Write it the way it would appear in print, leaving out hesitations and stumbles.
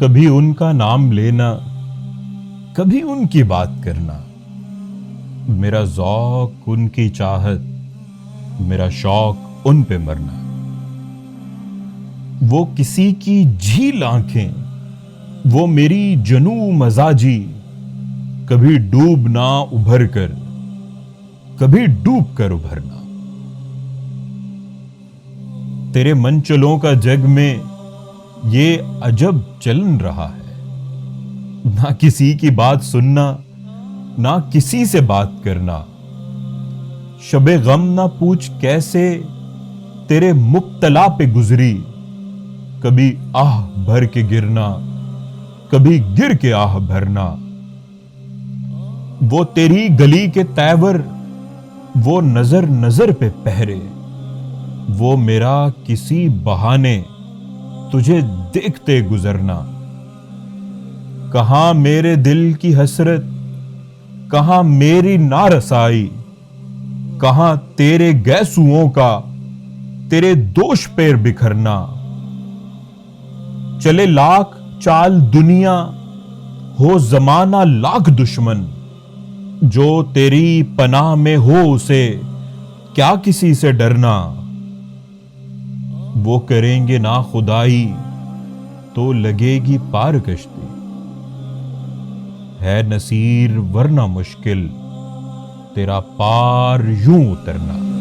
کبھی ان کا نام لینا، کبھی ان کی بات کرنا، میرا ذوق ان کی چاہت، میرا شوق ان پہ مرنا۔ وہ کسی کی جھیل آنکھیں، وہ میری جنو مزاجی، کبھی ڈوبنا ابھر کر، کبھی ڈوب کر ابھرنا۔ تیرے منچلوں کا جگ میں یہ عجب چلن رہا ہے، نہ کسی کی بات سننا، نہ کسی سے بات کرنا۔ شب غم نہ پوچھ کیسے تیرے مبتلا پہ گزری، کبھی آہ بھر کے گرنا، کبھی گر کے آہ بھرنا۔ وہ تیری گلی کے تیور، وہ نظر نظر پہ پہرے، وہ میرا کسی بہانے تجھے دیکھتے گزرنا۔ کہاں میرے دل کی حسرت، کہاں میری نارسائی، کہاں تیرے گیسوؤں کا تیرے دوش پیر بکھرنا۔ چلے لاکھ چال دنیا، ہو زمانہ لاکھ دشمن، جو تیری پناہ میں ہو اسے کیا کسی سے ڈرنا۔ وہ کریں گے نا خدائی تو لگے گی پار کشتی، ہے نصیر ورنہ مشکل تیرا پار یوں اترنا۔